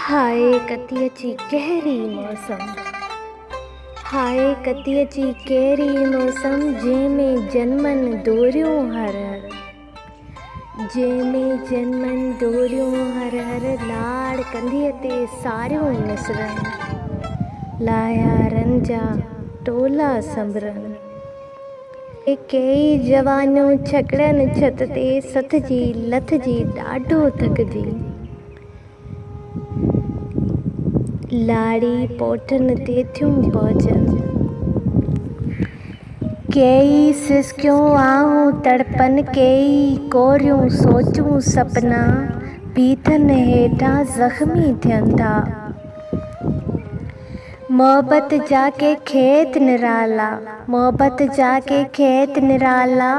हाय कतीअ जी गहरी मौसम, हाय कतीअ जी गहरी मौसम, जंहिंमें जनमनि दोरियूं हर हर, जंहिंमें जनमनि दोरियूं हर हर, लाड़ कंधीअ ते सारियूं निसरनि, लायारनि जा टोला संभरनि। कई जवानियूं छकड़नि छत ते, सथजी लथजी ॾाढो थकिजी, लाड़ी पोठनि ते थियूं पहुचनि। कई सिसकियूं आऊं तड़पनि, कई कोरियूं सोचूं सपना, पीठनि हेठां ज़ख़्मी थियनि था। मोहब्बत जाके खेत निराला, मोहब्बत जाके खेत निराला,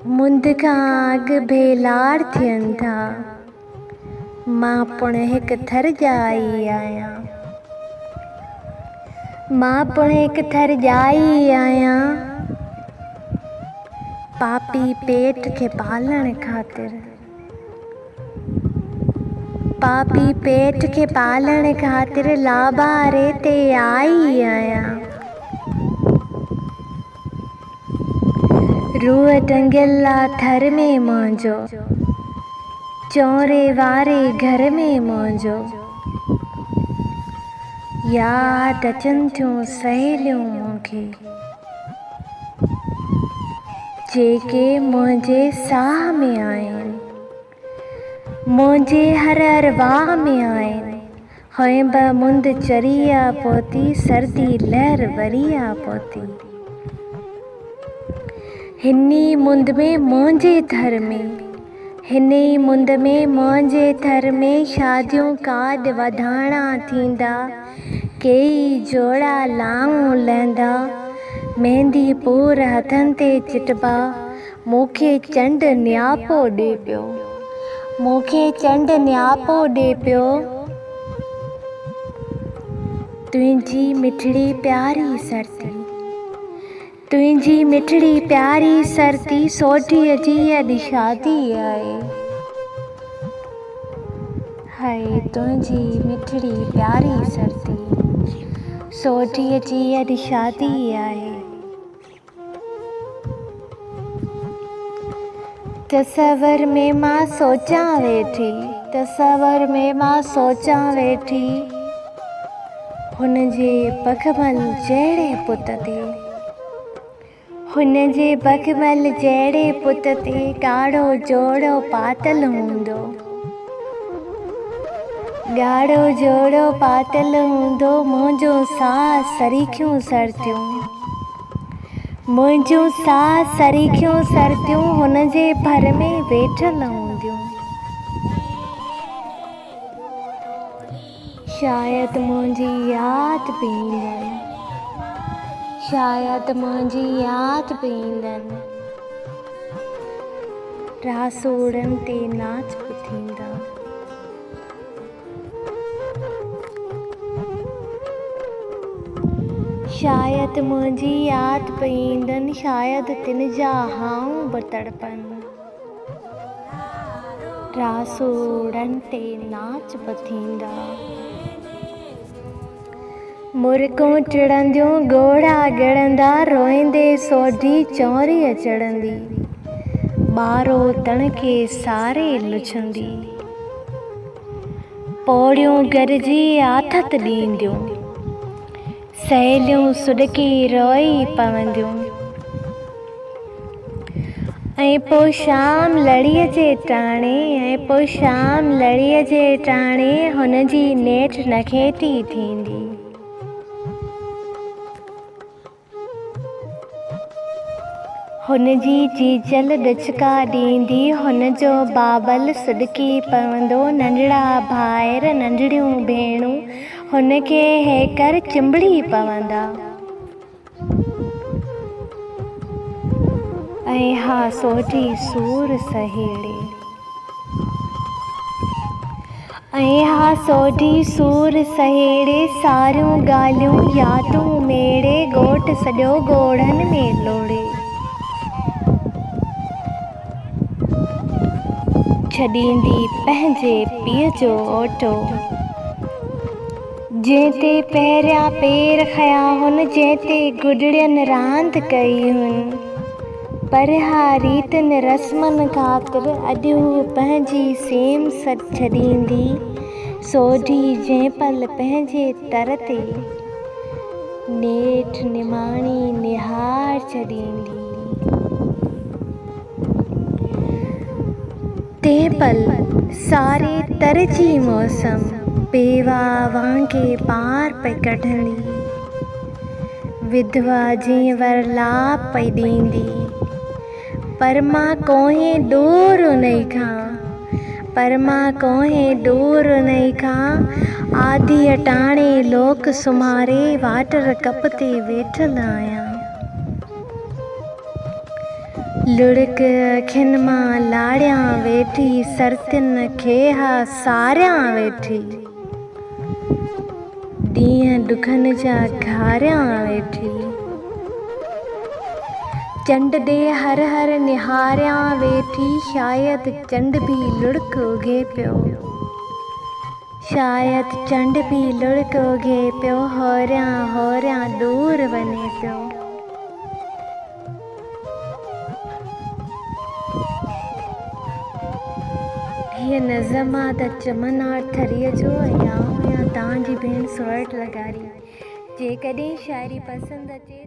मुंद खां अॻु बेलाड़ थियनि था। मां पुण हिकु थर जाई आहियां, मां पुण हिकु थर जाई आहियां, पापी पेट खे पालण ख़ातिर, पापी पेट खे पालण ख़ातिर लाबारे ते आई आहियां। रूह टंगियल आ थर में मुंहिंजो, चौरे वारे घर में मुंहिंजो, यादि अचनि थियूं सहेलियूं मूंखे, जेके मुंहिंजे साह में आहिनि, मुंहिंजे हर हर वाह में आहिनि। हंब मुंद चरी आ पहुती, सर्दी लहर वरी आ पहुती, हिनी मुंद में मुंहिंजे थर में, हिनी मुंद में मुंहिंजे थर में, शादियूं कार्ड वधाणा थींदा, कई जोड़ा लाऊं लहंदा, मेहंदी पूर हथनि ते चिटबा, मूंखे चंड न्यापो ॾे पियो, मूंखे चंड न्यापो ॾे पियो। तुंहिंजी मिठड़ी प्यारी सरती, तुंहिंजी मिठड़ी प्यारी सरती, सोढीअ जी अॼु शादी आहे। हाय तुंहिंजी मिठड़ी प्यारी सरती, सोढीअ जी अॼु शादी आहे। तसवर में मां सोचां वेठी, तसवर में मां सोचां वेठी, हुनजे बखमल जहिड़े पुत ते, हुनजे बखमल जहिड़े पुत ते, ॻाढ़ो जोड़ो पातल हूंदो, ॻाढ़ो जोड़ो पातल हूंदो, मुंहिंजो साह सरीखियूं सरतियूं, मुंहिंजूं साह सरीखियूं सरतियूं, हुनजे भर में वेठल हूंदियूं। शायदि मुंहिंजी यादि बि ईंदनि, शायदि मुंहिंजी यादि बि ईंदनि, रासोड़नि ते नाच बि थींदा। शायदि मुंहिंजी यादि बि ईंदनि, शायदि तिन जा हाऊं बि तड़पनि, रासोड़नि ते नाच बि थींदा। मुर्गूं टिड़ंदियूं घोड़ा ॻणंदा, रोईंदे सोढी चौरीअ चढ़ंदी, ॿारो तण खे सारे लुछंदी, पौड़ियूं गॾिजी आथत ॾींदियूं, सहेलियूं सुॾकी रोई पवंदियूं, ऐं पोइ शाम लड़ीअ जे टाणे, ऐं पोइ शाम लड़ीअ जे टाणे, हुनजी नेठ नखेटी थींदी, हुनजी जीजल ॾुचका ॾींदी, हुनजो बाबल सुॾकी पवंदो, नंढड़ा भाइर नंढड़ियूं भेणूं हुनखे हेकर चिंबड़ी पवंदा। ऐं हा सोढी सूर सहेड़े, ऐं हा सोढी सूर सहेड़े, सारियूं ॻाल्हियूं यादूं मेड़े, ॻोठ सॼो ॻोढ़नि में लोड़े। छॾींदी पंहिंजे पीउ जो ओटो। जंहिं ते पहिरियां पेर खया हुन, जंहिं ते गुॾड़ियुनि रांदि कई हुन, पर हा रीतियुनि रस्मनि ख़ातिर अॼु हू पंहिंजी सेम छॾींदी सोढी, जंहिं पल पंहिंजे तर ते नेठ निमाणी निहार छॾींदी। तंहिं पल सारे तर जी मौसम बेवा वांगे पार पई कढंदी। विधवा जीअं वरलाप पई ॾींदी, पर मां कोहे दूर उन्ही खां आधी अटाणे लोक सुमारे वाटर कप ते वेठल आहियां। लुढ़क अखियुनि मां लाड़ियां वेठी, सरतियुनि खे हा सारियां वेठी, ॾींहं ॾुखनि जा घारियां वेठी। चंड ॾे हर हर निहारियां वेठी, शायदि चंड बि लुढ़क उघे पियो, होरियां होरियां दूर वञे पियो। हीअ नज़म आहे त चमन आर्ट थरीअ जो, ऐं आउं आहियां तव्हांजी भेण सोरठ लगारी। जेकॾहिं शाइरी पसंदि अचे त